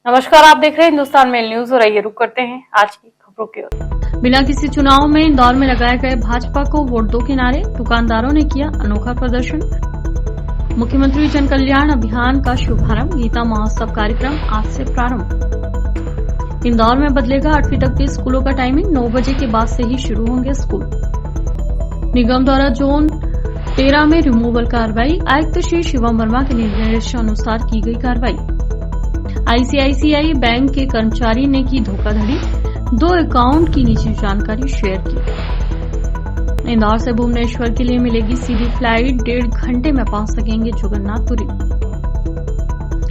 नमस्कार, आप देख रहे हैं हिंदुस्तान मेल न्यूज और आइए रुक करते हैं आज की खबरों की ओर। बिना किसी चुनाव में इंदौर में लगाए गए भाजपा को वोट दो के नारे, दुकानदारों ने किया अनोखा प्रदर्शन। मुख्यमंत्री जन कल्याण अभियान का शुभारंभ, गीता महोत्सव कार्यक्रम आज से प्रारंभ। इंदौर में बदलेगा 8वीं तक के स्कूलों का टाइमिंग, 9 बजे के बाद से ही शुरू होंगे स्कूल। निगम द्वारा जोन 13 में रिमूवल कार्रवाई, आयुक्त श्री शिवम वर्मा के निर्देशानुसार की गई कार्रवाई। आईसीआईसीआई बैंक के कर्मचारी ने की धोखाधड़ी, 2 अकाउंट की निजी जानकारी शेयर की। इंदौर से भुवनेश्वर के लिए मिलेगी सीधी फ्लाइट, 1.5 घंटे में पहुंच सकेंगे जगन्नाथपुरी।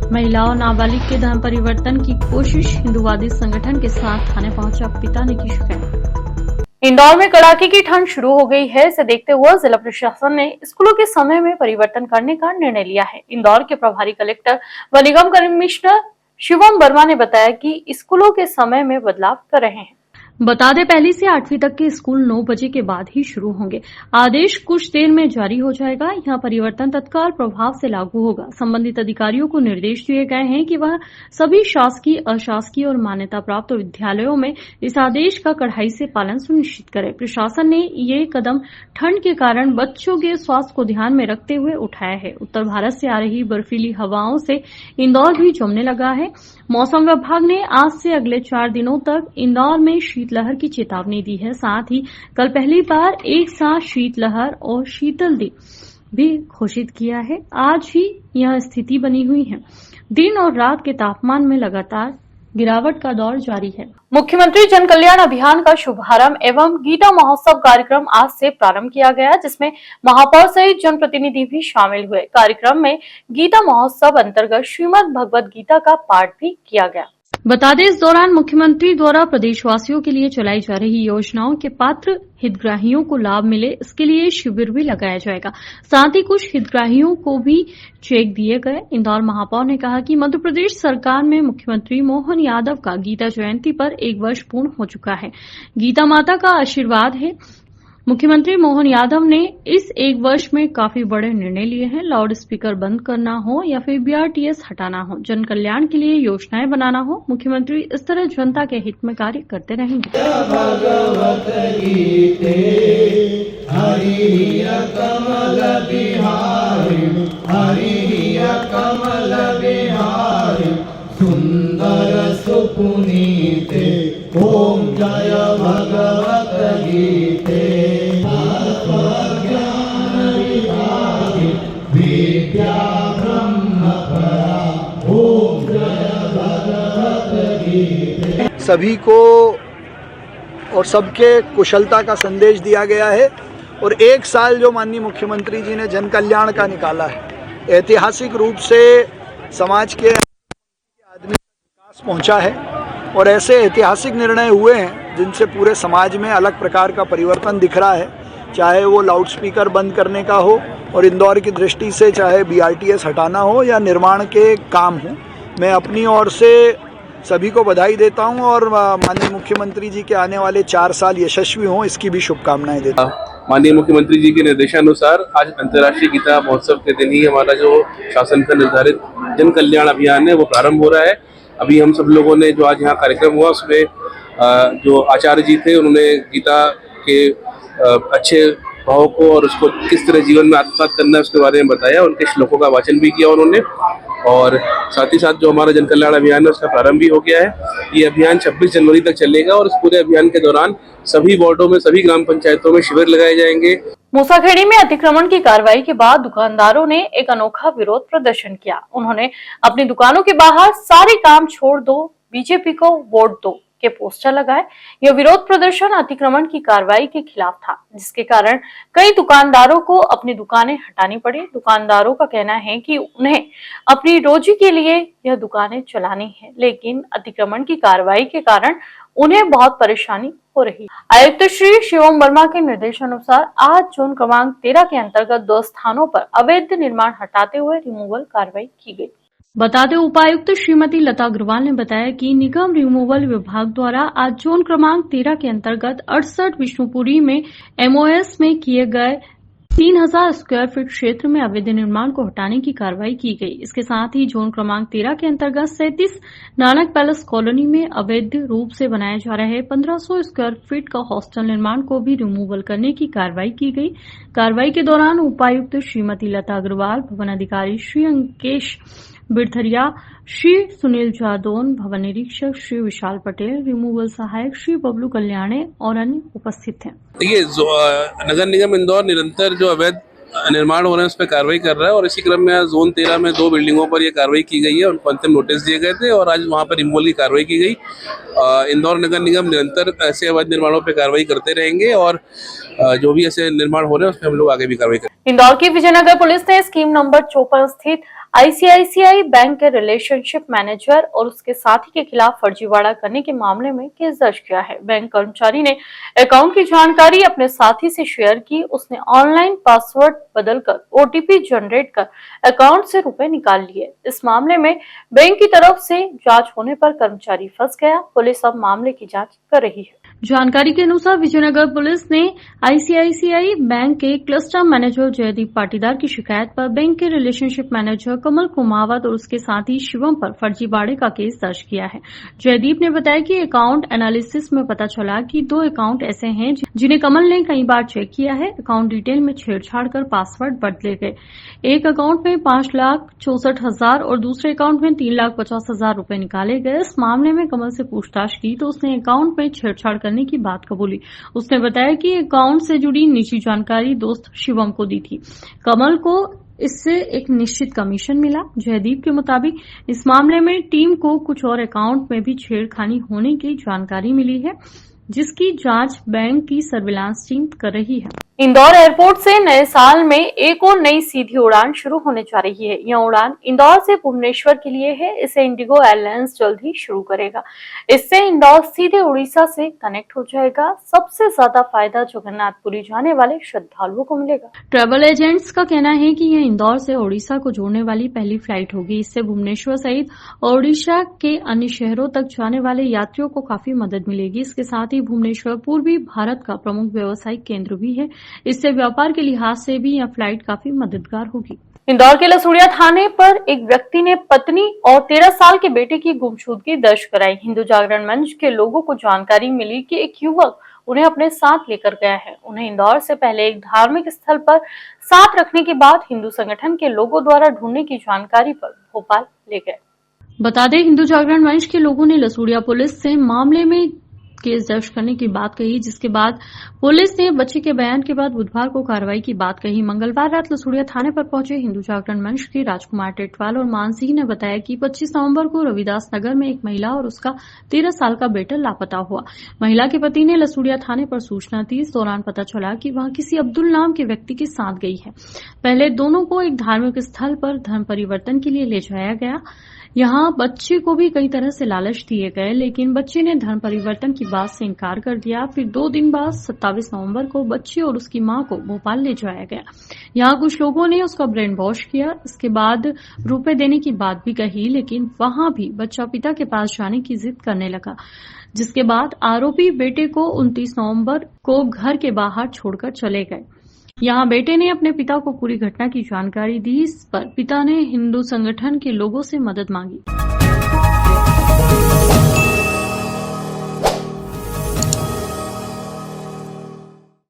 महिला और नाबालिग के धर्म परिवर्तन की कोशिश, हिंदूवादी संगठन के साथ थाने पहुंचा पिता ने की शिकायत। इंदौर में कड़ाके की ठंड शुरू हो गई है। इसे देखते हुए जिला प्रशासन ने स्कूलों के समय में परिवर्तन करने का निर्णय लिया है। इंदौर के प्रभारी कलेक्टर व निगम कमिश्नर शिवम वर्मा ने बताया कि स्कूलों के समय में बदलाव कर रहे हैं। बता दें, पहली से 8वीं तक के स्कूल 9 बजे के बाद ही शुरू होंगे। आदेश कुछ देर में जारी हो जाएगा। यहां परिवर्तन तत्काल प्रभाव से लागू होगा। संबंधित अधिकारियों को निर्देश दिए गए हैं कि वह सभी शासकीय, अशासकीय और मान्यता प्राप्त विद्यालयों में इस आदेश का कड़ाई से पालन सुनिश्चित करें। प्रशासन ने ये कदम ठंड के कारण बच्चों के स्वास्थ्य को ध्यान में रखते हुए उठाया है। उत्तर भारत से आ रही बर्फीली हवाओं से इंदौर भी जमने लगा है। मौसम विभाग ने आज से अगले 4 दिनों तक इंदौर में शीतलहर की चेतावनी दी है। साथ ही कल पहली बार एक साथ शीतलहर और शीतल दिन भी घोषित किया है। आज ही यह स्थिति बनी हुई है। दिन और रात के तापमान में लगातार गिरावट का दौर जारी है। मुख्यमंत्री जन कल्याण अभियान का शुभारंभ एवं गीता महोत्सव कार्यक्रम आज से प्रारंभ किया गया, जिसमें महापौर सहित जनप्रतिनिधि भी शामिल हुए। कार्यक्रम में गीता महोत्सव अंतर्गत श्रीमद् भगवद गीता का पाठ भी किया गया। बता दें, इस दौरान मुख्यमंत्री द्वारा प्रदेशवासियों के लिए चलाई जा रही योजनाओं के पात्र हितग्राहियों को लाभ मिले, इसके लिए शिविर भी लगाया जाएगा। साथ ही कुछ हितग्राहियों को भी चेक दिए गए। इंदौर महापौर ने कहा कि मध्य प्रदेश सरकार में मुख्यमंत्री मोहन यादव का गीता जयंती पर 1 वर्ष पूर्ण हो चुका है। गीता माता का आशीर्वाद है। मुख्यमंत्री मोहन यादव ने इस 1 वर्ष में काफी बड़े निर्णय लिए हैं। लाउड स्पीकर बंद करना हो या फिर बीआरटीएस हटाना हो, जन कल्याण के लिए योजनाएं बनाना हो, मुख्यमंत्री इस तरह जनता के हित में कार्य करते रहेंगे। सुंदर सुपुनीते ओम जय भगवत गीते विद्या ब्रह्म परा ओम जय भगवत गीते। सभी को और सबके कुशलता का संदेश दिया गया है। और 1 साल जो माननीय मुख्यमंत्री जी ने जन कल्याण का निकाला है, ऐतिहासिक रूप से समाज के आदमी विकास पहुंचा है। और ऐसे ऐतिहासिक निर्णय हुए हैं जिनसे पूरे समाज में अलग प्रकार का परिवर्तन दिख रहा है, चाहे वो लाउड स्पीकर बंद करने का हो और इंदौर की दृष्टि से चाहे बीआरटीएस हटाना हो या निर्माण के काम हो। मैं अपनी ओर से सभी को बधाई देता हूं और माननीय मुख्यमंत्री जी के आने वाले 4 साल यशस्वी हों, इसकी भी शुभकामनाएं देता हूं। माननीय मुख्यमंत्री जी के निर्देशानुसार आज अंतर्राष्ट्रीय गीता महोत्सव के दिन ही हमारा जो शासन का निर्धारित जन कल्याण अभियान है वो प्रारंभ हो रहा है। अभी हम सब लोगों ने जो आज यहाँ कार्यक्रम हुआ उसमें जो आचार्य जी थे उन्होंने गीता के अच्छे भाव को और उसको किस तरह जीवन में आत्मसात करना है उसके बारे में बताया। उनके श्लोकों का वाचन भी किया उन्होंने। और साथ ही साथ जो हमारा जन कल्याण अभियान है उसका प्रारंभ भी हो गया है। ये अभियान 26 जनवरी तक चलेगा और इस पूरे अभियान के दौरान सभी वार्डों में, सभी ग्राम पंचायतों में शिविर लगाए जाएंगे। मूसाखेड़ी में अतिक्रमण की कार्रवाई के बाद दुकानदारों ने एक अनोखा विरोध प्रदर्शन किया। उन्होंने अपनी दुकानों के बाहर सारे काम छोड़ दो, बीजेपी को वोट दो के पोस्टर लगाए। यह विरोध प्रदर्शन अतिक्रमण की कार्रवाई के खिलाफ था, जिसके कारण कई दुकानदारों को अपनी दुकानें हटानी पड़ी। दुकानदारों का कहना है कि उन्हें अपनी रोजी के लिए यह दुकानें चलानी है, लेकिन अतिक्रमण की कार्रवाई के कारण उन्हें बहुत परेशानी हो रही है। आयुक्त श्री शिवम वर्मा के निर्देशानुसार आज जोन क्रमांक 13 के अंतर्गत 2 स्थानों पर अवैध निर्माण हटाते हुए रिमूवल कार्रवाई की गई। बता दें, उपायुक्त श्रीमती लता अग्रवाल ने बताया कि निगम रिमूवल विभाग द्वारा आज जोन क्रमांक 13 के अंतर्गत 68 विष्णुपुरी में एमओएस में किए गए 3000 स्क्वायर फीट क्षेत्र में अवैध निर्माण को हटाने की कार्रवाई की गई। इसके साथ ही जोन क्रमांक 13 के अंतर्गत 37 नानक पैलेस कॉलोनी में अवैध रूप से बनाए जा रहे 1500 स्क्वायर फीट का हॉस्टल निर्माण को भी रिमूवल करने की कार्रवाई की गई। कार्रवाई के दौरान उपायुक्त श्रीमती लता अग्रवाल, भवन अधिकारी श्री अंकेश बिरथरिया, श्री सुनील जादौन, भवन निरीक्षक श्री विशाल पटेल, रिमूवल सहायक श्री बबलू कल्याणे और अन्य उपस्थित थे। देखिए, नगर निगम इंदौर निरंतर जो अवैध निर्माण हो रहे हैं उस पर कार्रवाई कर रहा है और इसी क्रम में आज जोन 13 में 2 बिल्डिंगों पर ये कार्रवाई की गई है। उनको अंतिम नोटिस दिए गए थे और आज वहां पर रिमूवल की कार्रवाई की गई। इंदौर नगर निगम निरंतर ऐसे अवैध निर्माणों पर कार्रवाई करते रहेंगे और जो भी ऐसे निर्माण हो रहे हैं उस पर हम लोग आगे भी कार्रवाई करेंगे। इंदौर की विजयनगर पुलिस ने स्कीम नंबर 54 स्थित आईसीआईसीआई बैंक के रिलेशनशिप मैनेजर और उसके साथी के खिलाफ फर्जीवाड़ा करने के मामले में केस दर्ज किया है। बैंक कर्मचारी ने अकाउंट की जानकारी अपने साथी से शेयर की। उसने ऑनलाइन पासवर्ड बदलकर ओटीपी जनरेट कर अकाउंट से रुपए निकाल लिए। इस मामले में बैंक की तरफ से जांच होने पर कर्मचारी फंस गया। पुलिस अब मामले की जांच कर रही है। जानकारी के अनुसार विजयनगर पुलिस ने आईसीआईसीआई बैंक के क्लस्टर मैनेजर जयदीप पाटीदार की शिकायत पर बैंक के रिलेशनशिप मैनेजर कमल कुमावत और उसके साथी शिवम पर फर्जीवाड़े का केस दर्ज किया है। जयदीप ने बताया कि अकाउंट एनालिसिस में पता चला कि 2 अकाउंट ऐसे हैं जिन्हें कमल ने कई बार चेक किया है। अकाउंट डिटेल में छेड़छाड़ कर पासवर्ड बदले गए। एक अकाउंट में 5,64,000 और दूसरे अकाउंट में 3,50,000 रुपए निकाले गए। इस मामले में कमल से पूछताछ की तो उसने अकाउंट में छेड़छाड़ करने की बात कबूली। उसने बताया कि अकाउंट से जुड़ी निजी जानकारी दोस्त शिवम को दी थी। कमल को इससे एक निश्चित कमीशन मिला। जयदीप के मुताबिक इस मामले में टीम को कुछ और अकाउंट में भी छेड़खानी होने की जानकारी मिली है, जिसकी जांच बैंक की सर्विलांस टीम कर रही है। इंदौर एयरपोर्ट से नए साल में एक और नई सीधी उड़ान शुरू होने जा रही है। यह उड़ान इंदौर से भुवनेश्वर के लिए है। इसे इंडिगो एयरलाइंस जल्द ही शुरू करेगा। इससे इंदौर सीधे उड़ीसा से कनेक्ट हो जाएगा। सबसे ज्यादा फायदा जगन्नाथपुरी जाने वाले श्रद्धालुओं को मिलेगा। ट्रैवल एजेंट्स का कहना है कि यह इंदौर से ओडिशा को जोड़ने वाली पहली फ्लाइट होगी। इससे भुवनेश्वर सहित ओडिशा के अन्य शहरों तक जाने वाले यात्रियों को काफी मदद मिलेगी। इसके साथ ही भुवनेश्वर पूर्वी भारत का प्रमुख व्यावसायिक केंद्र भी है। इससे व्यापार के लिहाज से भी यह फ्लाइट काफी मददगार होगी। इंदौर के लसूड़िया थाने पर एक व्यक्ति ने पत्नी और 13 साल के बेटे की गुमशुदगी दर्ज कराई। हिंदू जागरण मंच के लोगों को जानकारी मिली कि एक युवक उन्हें अपने साथ लेकर गया है। उन्हें इंदौर से पहले एक धार्मिक स्थल पर साथ रखने के बाद हिंदू संगठन के लोगों द्वारा ढूंढने की जानकारी पर भोपाल ले गए। बता दें, हिंदू जागरण मंच के लोगों ने लसूड़िया पुलिस से मामले में केस दर्ज करने की बात कही, जिसके बाद पुलिस ने बच्चे के बयान के बाद बुधवार को कार्रवाई की बात कही। मंगलवार रात लसूड़िया थाने पर पहुंचे हिंदू जागरण मंच के राजकुमार टेटवाल और मानसिंह ने बताया कि 25 नवंबर को रविदास नगर में एक महिला और उसका 13 साल का बेटा लापता हुआ। महिला के पति ने लसूड़िया थाने पर सूचना दी। इस दौरान पता चला कि वह किसी अब्दुल नाम के व्यक्ति के साथ गई है। पहले दोनों को एक धार्मिक स्थल पर धर्म परिवर्तन के लिए ले जाया गया। यहाँ बच्चे को भी कई तरह से लालच दिए गए, लेकिन बच्चे ने धर्म परिवर्तन की बात से इनकार कर दिया। फिर 2 दिन बाद 27 नवंबर को बच्चे और उसकी मां को भोपाल ले जाया गया। यहाँ कुछ लोगों ने उसका ब्रेन वॉश किया। इसके बाद रुपए देने की बात भी कही, लेकिन वहां भी बच्चा पिता के पास जाने की जिद करने लगा, जिसके बाद आरोपी बेटे को 29 नवंबर को घर के बाहर छोड़कर चले गए। यहाँ बेटे ने अपने पिता को पूरी घटना की जानकारी दी। इस पर पिता ने हिंदू संगठन के लोगों से मदद मांगी।